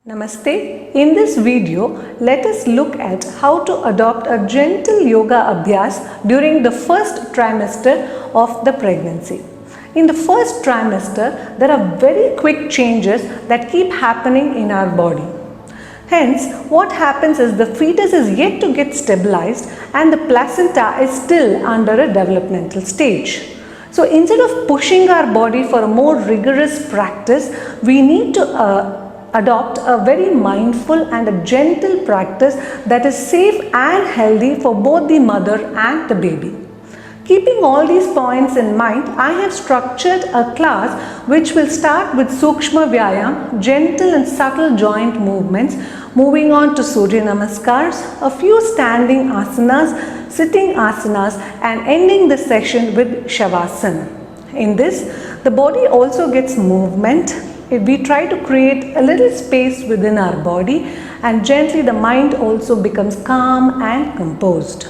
Namaste. In this video, let us look at how to adopt a gentle yoga abhyas during the first trimester of the pregnancy. In the first trimester, there are very quick changes that keep happening in our body. Hence, what happens is the fetus is yet to get stabilized and the placenta is still under a developmental stage. So instead of pushing our body for a more rigorous practice, we need to adopt a very mindful and a gentle practice that is safe and healthy for both the mother and the baby. Keeping all these points in mind, I have structured a class which will start with Sukshma Vyayam, gentle and subtle joint movements, moving on to Surya Namaskars, a few standing asanas, sitting asanas, and ending the session with Shavasana. In this, the body also gets movement. We try to create a little space within our body, and gently the mind also becomes calm and composed.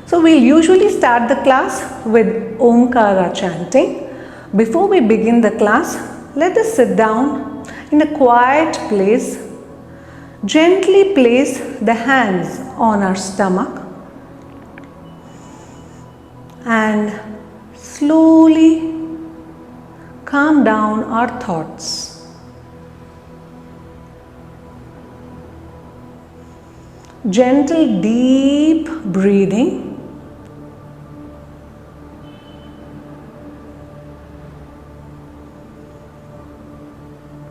So we'll usually start the class with Omkara chanting. Before we begin the class, let us sit down in a quiet place. Gently place the hands on our stomach and slowly calm down our thoughts. Gentle, deep breathing.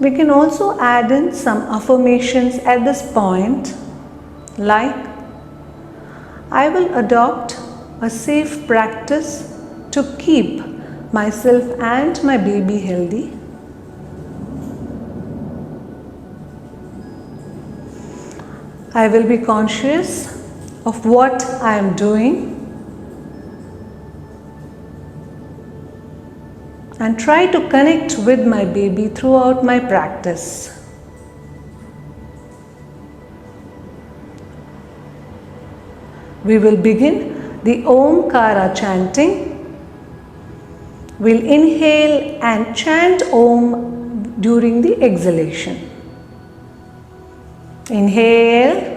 We can also add in some affirmations at this point, like, I will adopt a safe practice to keep myself and my baby healthy. I will be conscious of what I am doing and try to connect with my baby throughout my practice. We will begin the Omkara chanting. We'll inhale and chant Om during the exhalation. Inhale.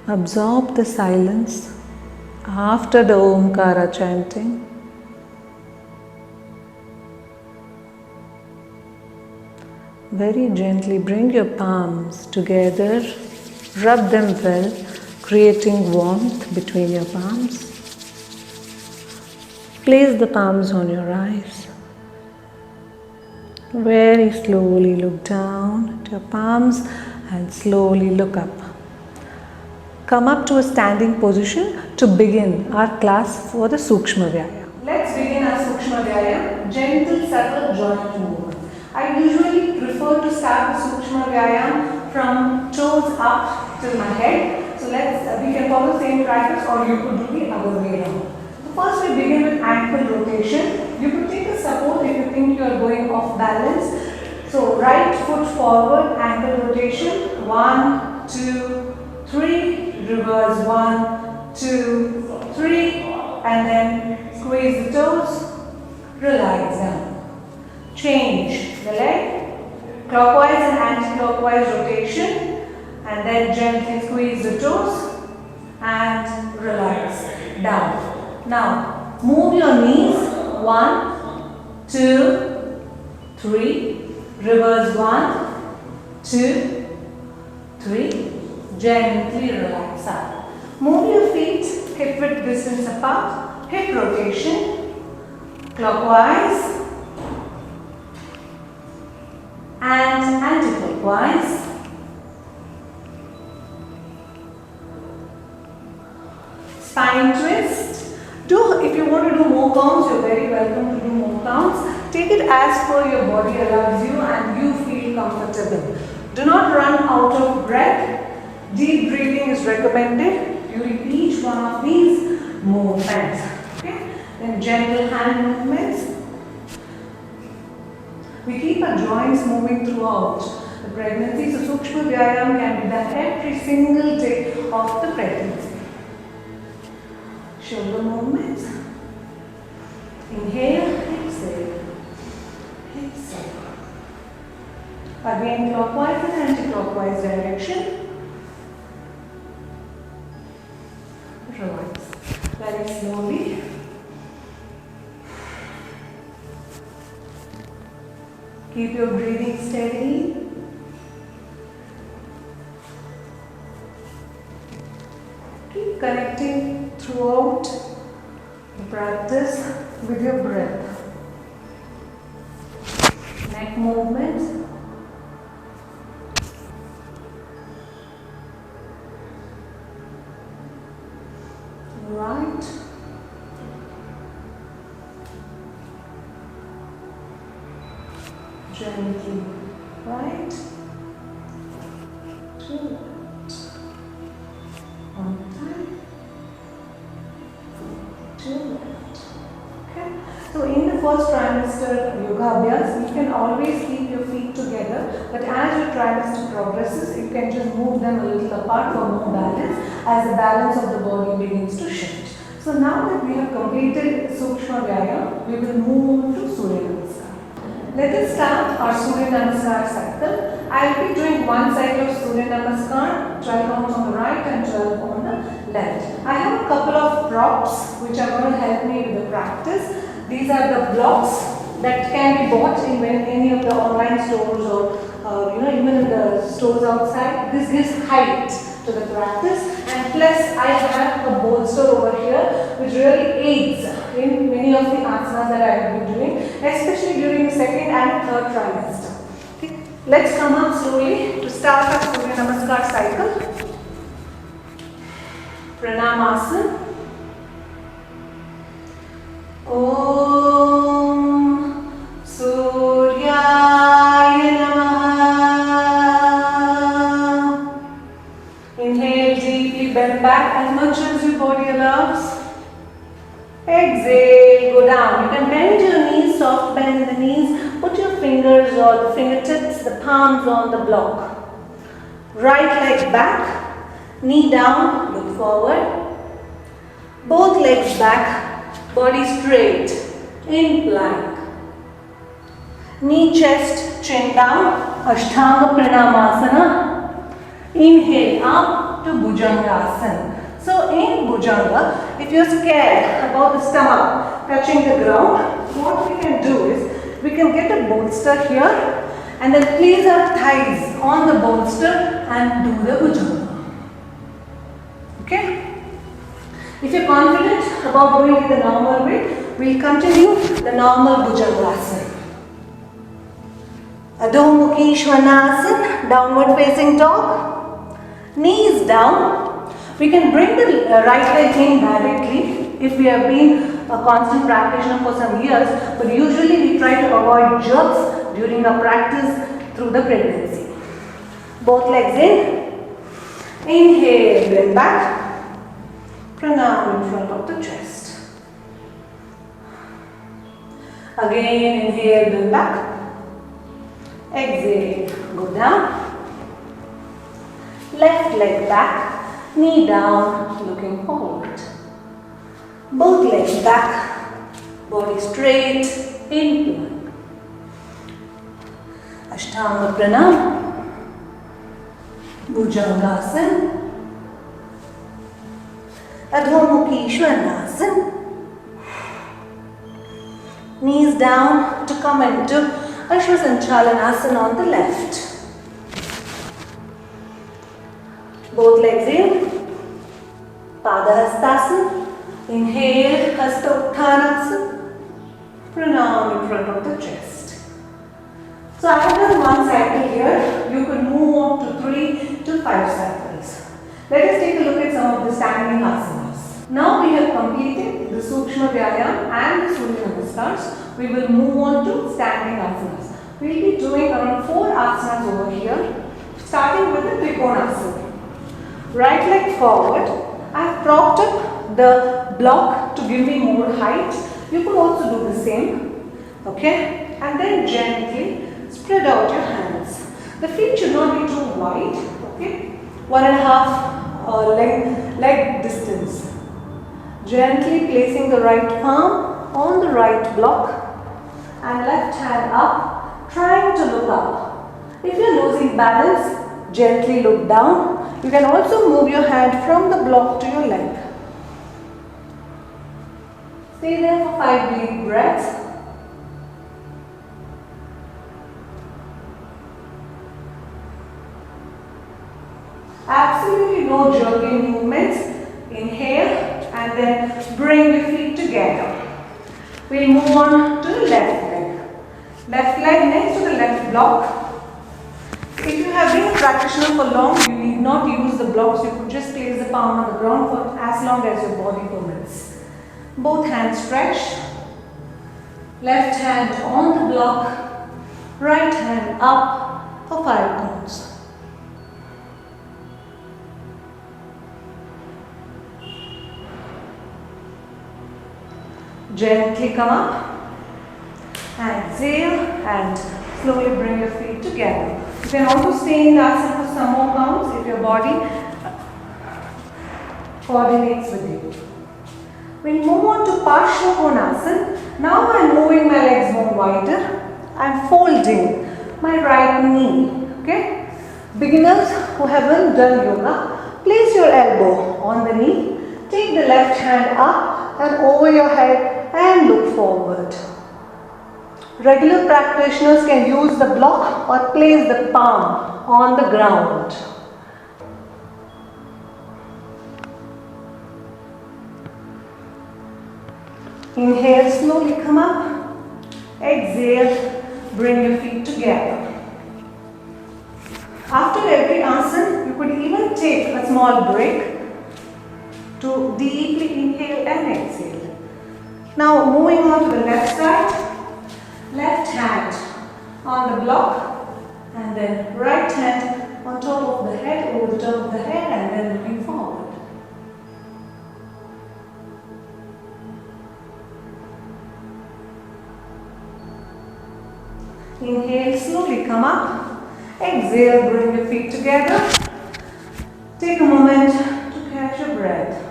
Absorb the silence after the Omkara chanting. Very gently bring your palms together, rub them well, creating warmth between your palms. Place the palms on your eyes. Very slowly look down at your palms and slowly look up. Come up to a standing position to begin our class for the Sukshma Vyayam. Let's begin our Sukshma Vyayam, gentle, subtle joint movement. I usually prefer to start the Sukshma Vyayam from toes up till my head. So we can follow the same practice, or you could do the other way around. So first we begin with ankle rotation. You could take a support if you think you are going off balance. So right foot forward, ankle rotation, 1, 2, 3, reverse 1, 2, 3, and then squeeze the toes, relax down. Change the leg, clockwise and anti-clockwise rotation, and then gently squeeze the toes and relax down. Now move your knees, 1, 2, 3, reverse 1, 2, 3, gently relax up. Move your feet hip width distance apart, hip rotation, clockwise, and anti-clockwise. Spine twist. If you want to do more counts, you're very welcome to do more counts. Take it as per your body allows you and you feel comfortable. Do not run out of breath. Deep breathing is recommended during each one of these movements. Okay? Then gentle hand movements. We keep our joints moving throughout the pregnancy. So Sukshma Vyayam can be done every single day of the pregnancy. Shoulder movements. Inhale, exhale. Exhale. Again clockwise and anti-clockwise direction. Relax. Very slowly. Keep your breathing steady. Keep connecting throughout the practice with your breath. Neck movements. Right. Gently. Right. To left. One time. To left. Okay. So in the first trimester yoga abhyas, you can always keep your feet together, but as your trimester progresses, you can just move them a little apart for more balance as the balance of the body begins to shift. So now that we have completed Sukshma Vyayam, we will move on to Surya Namaskar. Let us start our Surya Namaskar cycle. I will be doing one cycle of Surya Namaskar, 12 counts on the right and 12 on the left. I have a couple of props which are going to help me with the practice. These are the blocks that can be bought in any of the online stores or even in the stores outside. This gives height to the practice, and plus I have a bolster over here which really aids in many of the asanas that I have been doing, especially during the second and third trimester. Okay. Let's come up slowly to start our Surya Namaskar cycle. Pranamasana. Om Suryaya Namaha. Inhale deeply, bend back as much as your body allows. Exhale, go down. You can bend your knees, soft bend the knees. Put your fingers or the fingertips, the palms on the block. Right leg back, knee down, look forward. Both legs back, body straight, in plank. Knee, chest, chin down, Ashtanga Pranamasana. Inhale up to Bhujangasana. So in Bhujanga, if you're scared about the stomach touching the ground, what we can do is, we can get a bolster here and then place our thighs on the bolster and do the Bhujanga. Okay? If you're confident about doing it the normal way, we'll continue the normal Bhujangasana. Adho Mukhi Svanasana, downward facing dog. Knees down. We can bring the right leg in directly if we have been a constant practitioner for some years, but usually we try to avoid jerks during our practice through the pregnancy. Both legs in. Inhale, bend back. Pranam in front of the chest. Again, inhale, bend back. Exhale, go down. Left leg back, knee down, looking forward. Both legs back, body straight, in plank. Ashtanga Pranam, Bhujangasana, Adho Mukhi Svanasana. Knees down to come into Ashwasanchalanasana on the left. Both legs in. Padahastasana. Inhale, Hasta Uttanasana. Pranam in front of the chest. So I have done one cycle here. You could move on to 3 to 5 cycles. Let us take a look at some of the standing asanas. Now we have completed the Sukshma Vyayam and the Surya Namaskars. We will move on to standing asanas. We will be doing around 4 asanas over here, starting with the Trikonasana. Right leg forward. I have propped up the block to give me more height. You could also do the same. Okay? And then gently spread out your hands. The feet should not be too wide. Okay? 1.5 leg distance. Gently placing the right palm on the right block and left hand up, trying to look up. If you are losing balance, gently look down. You can also move your hand from the block to your leg. Stay there for 5 deep breaths. Absolutely no jerking movements. Inhale and then bring your feet together. We'll move on to the left leg. Left leg next to the left block. If you have been a practitioner for long, you need not use the blocks. You could just place the palm on the ground for as long as your body permits. Both hands stretched. Left hand on the block. Right hand up for 5 counts. Gently come up, exhale and slowly bring your feet together. You can also stay in the asana for some more counts if your body coordinates with you. We'll move on to Parshvakonasana. Now I'm moving my legs more wider. I'm folding my right knee. Okay? Beginners who haven't done yoga, place your elbow on the knee. Take the left hand up and over your head and look forward. Regular practitioners can use the block or place the palm on the ground. Inhale, slowly come up. Exhale, bring your feet together. After every asana, you could even take a small break to deeply inhale and exhale. Now moving on to the left side. Left hand on the block and then right hand on top of the head, over the top of the head and then looking forward. Inhale, slowly come up. Exhale, bring your feet together. Take a moment to catch your breath.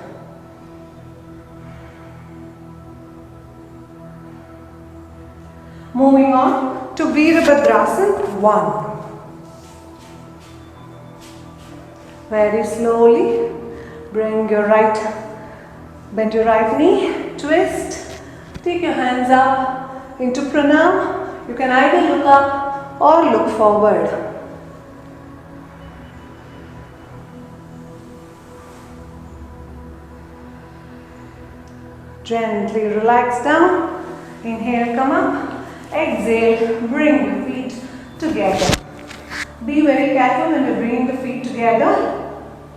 Moving on to Virabhadrasana 1. Very slowly bring your bend your right knee, twist, take your hands up into pranam. You can either look up or look forward. Gently relax down. Inhale, come up. Exhale, bring your feet together. Be very careful when you're bringing the feet together.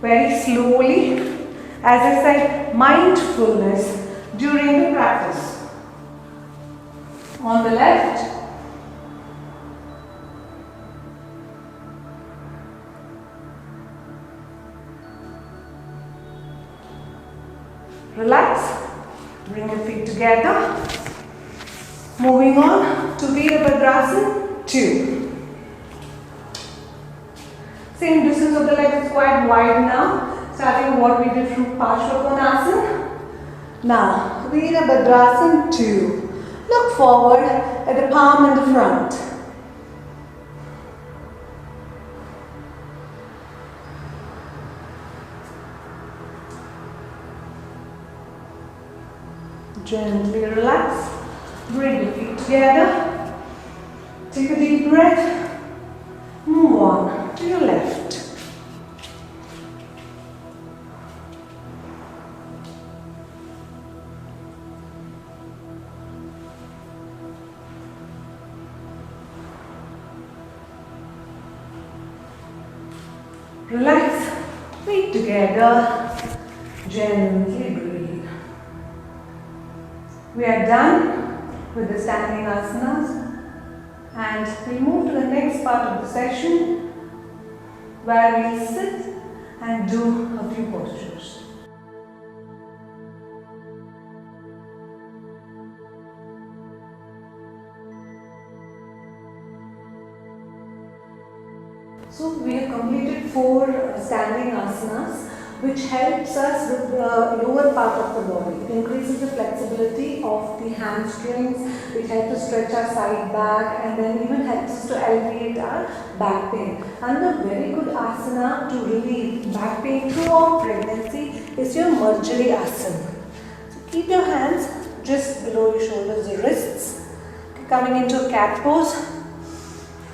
Very slowly. As I said, mindfulness during the practice. On the left. Relax. Bring your feet together. Moving on to Virabhadrasana 2. Same distance of the leg is quite wide now. Starting what we did from Parshvakonasana. Now, Virabhadrasana 2. Look forward at the palm in the front. Gently relax. Bring your feet together. Take a deep breath. Move on to your left. Relax, feet together, gently breathe. We are done with the standing asanas and we move to the next part of the session where we sit and do a few postures. So we have completed 4 standing asanas, which helps us with the lower part of the body. It increases the flexibility of the hamstrings, it helps us stretch our side back, and then even helps us to alleviate our back pain. And a very good asana to relieve back pain throughout pregnancy is your Marjari asana. So keep your hands just below your shoulders, the wrists. Coming into a cat pose.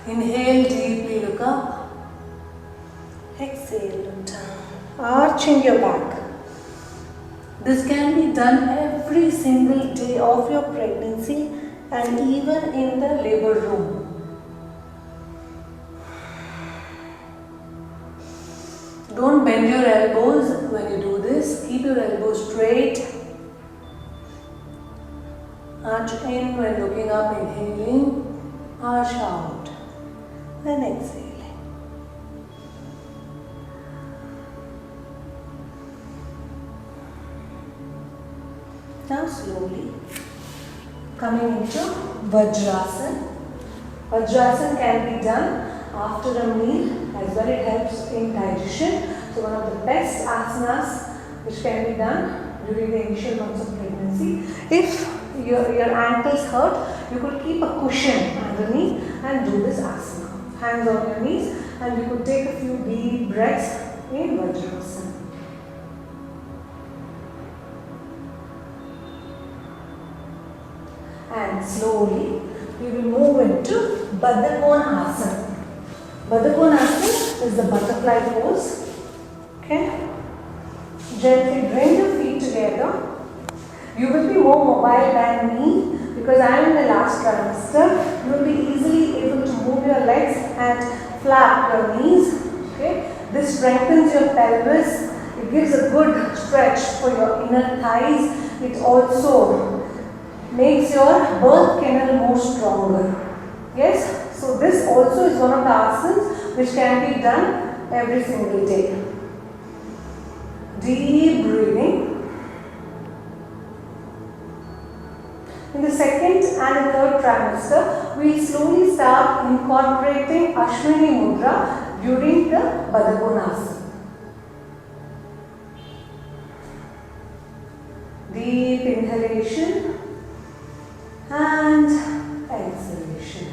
Inhale deeply, look up. Exhale, look down. Arching your back. This can be done every single day of your pregnancy and even in the labor room. Don't bend your elbows when you do this. Keep your elbows straight. Arch in when looking up, inhaling. Arch out. Then exhale. Now slowly coming into Vajrasana. Vajrasana can be done after a meal as well. It helps in digestion. So one of the best asanas which can be done during the initial months of pregnancy. If your ankles hurt, you could keep a cushion underneath and do this asana. Hands on your knees, and you could take a few deep breaths in Vajrasana. And slowly we will move into Baddha Konasana. Baddha Konasana is the butterfly pose. Okay. Gently bring your feet together. You will be more mobile than me because I am in the last trimester. You will be easily able to move your legs and flap your knees. Okay. This strengthens your pelvis. It gives a good stretch for your inner thighs. It also makes your birth canal more stronger. Yes, so this also is one of the asanas which can be done every single day. Deep breathing. In the second and third trimester, we will slowly start incorporating Ashwini Mudra during the Baddha Konasana. Deep inhalation and exhalation.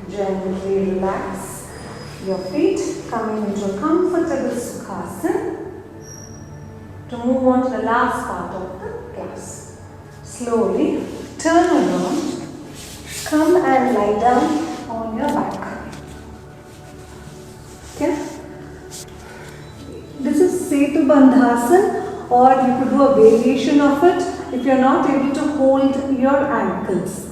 Gently relax your feet, coming into a comfortable Sukhasana to move on to the last part of the class. Slowly turn around, come and lie down on your back. Okay? This is Setu Bandhasana, or you could do a variation of it if you are not able to hold your ankles.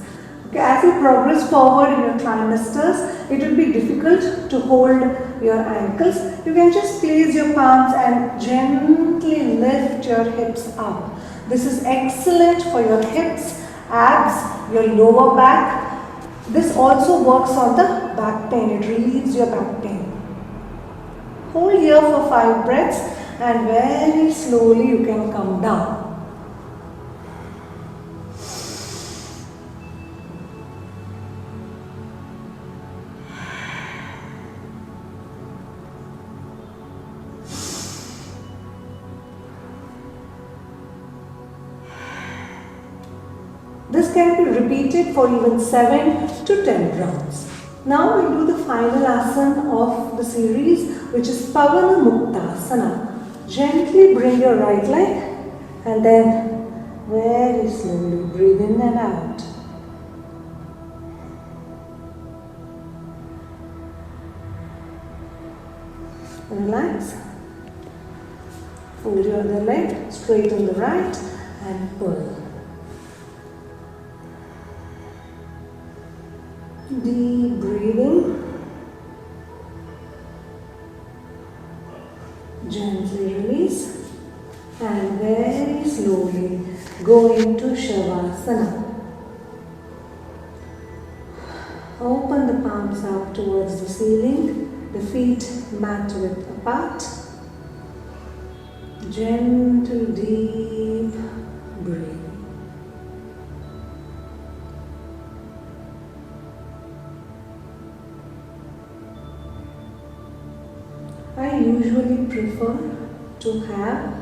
Okay, as you progress forward in your trimesters, it will be difficult to hold your ankles. You can just place your palms and gently lift your hips up. This is excellent for your hips, abs, your lower back. This also works on the back pain. It relieves your back pain. Hold here for 5 breaths and very slowly you can come down. This can be repeated for even 7 to 10 rounds. Now we will do the final asana of the series, which is Pavana Muktasana. Gently bring your right leg and then very slowly breathe in and out. Relax. Fold your other leg, straighten the right and pull. Deep breathing. Gently release and very slowly go into Shavasana. Open the palms up towards the ceiling, the feet mat width apart. Gentle deep breathing. I usually prefer to have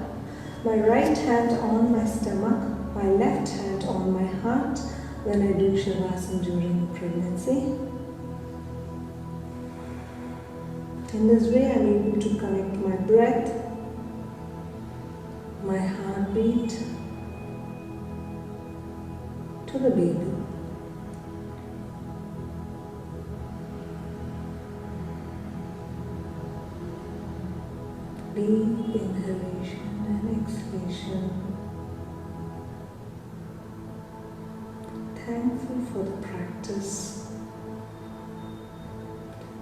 my right hand on my stomach, my left hand on my heart when I do Shavasana during pregnancy. In this way I am able to connect my breath, my heartbeat to the baby. Deep inhalation and exhalation. Thankful for the practice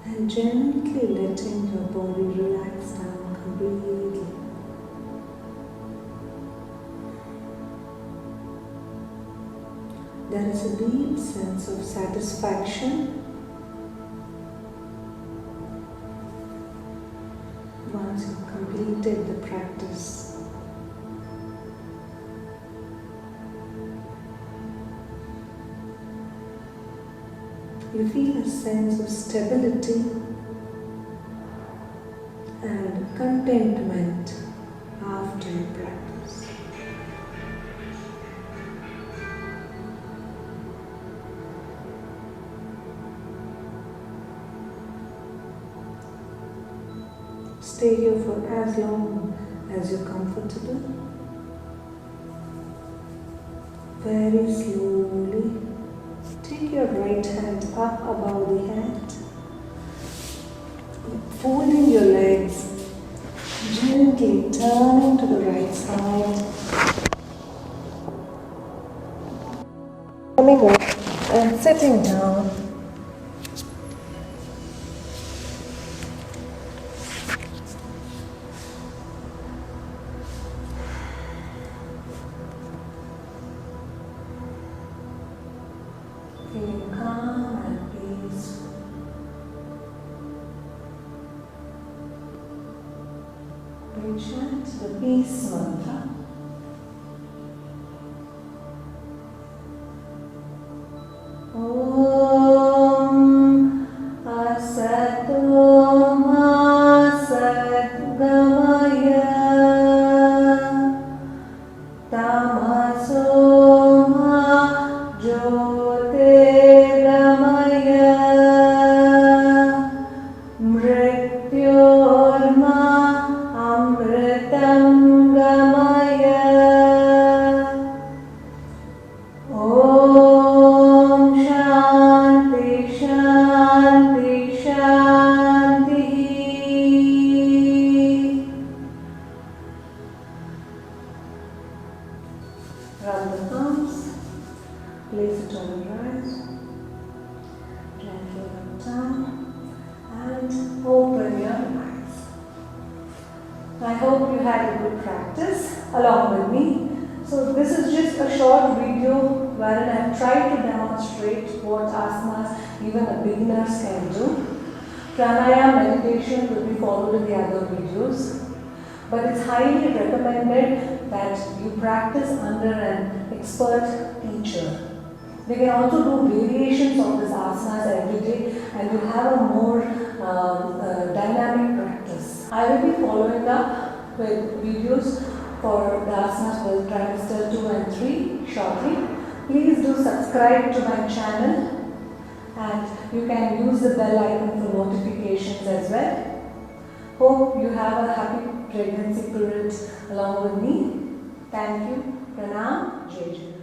and gently letting your body relax down completely. There is a deep sense of satisfaction once you've completed the practice. You feel a sense of stability and contentment after your practice. Stay here for as long as you're comfortable. Very slowly, take your right hand up above the head, folding your legs, gently turning to the right side, coming up and sitting down. Feeling calm and peaceful. We chant the peace mantra. Om Asato Ma Satgamaya Tamaso Ma Jyotirgamaya Mrityorma Amritam Gamaya. Om Shanti Shanti Shanti. Rub the palms, place it on your eyes, gently look down and open your eyes. I hope you had a good practice along with me. So this is just a short video wherein I have tried to demonstrate what asanas even a beginners can do. Pranayama meditation will be followed in the other videos. But it's highly recommended that you practice under an expert teacher. You can also do variations of this asanas every day and you have a more dynamic practice. I will be following up with videos for the asanas for trimester 2 and 3 shortly. Please do subscribe to my channel and you can use the bell icon for notifications as well. Hope you have a happy pregnancy period along with me. Thank you. Pranam. Jai Jai.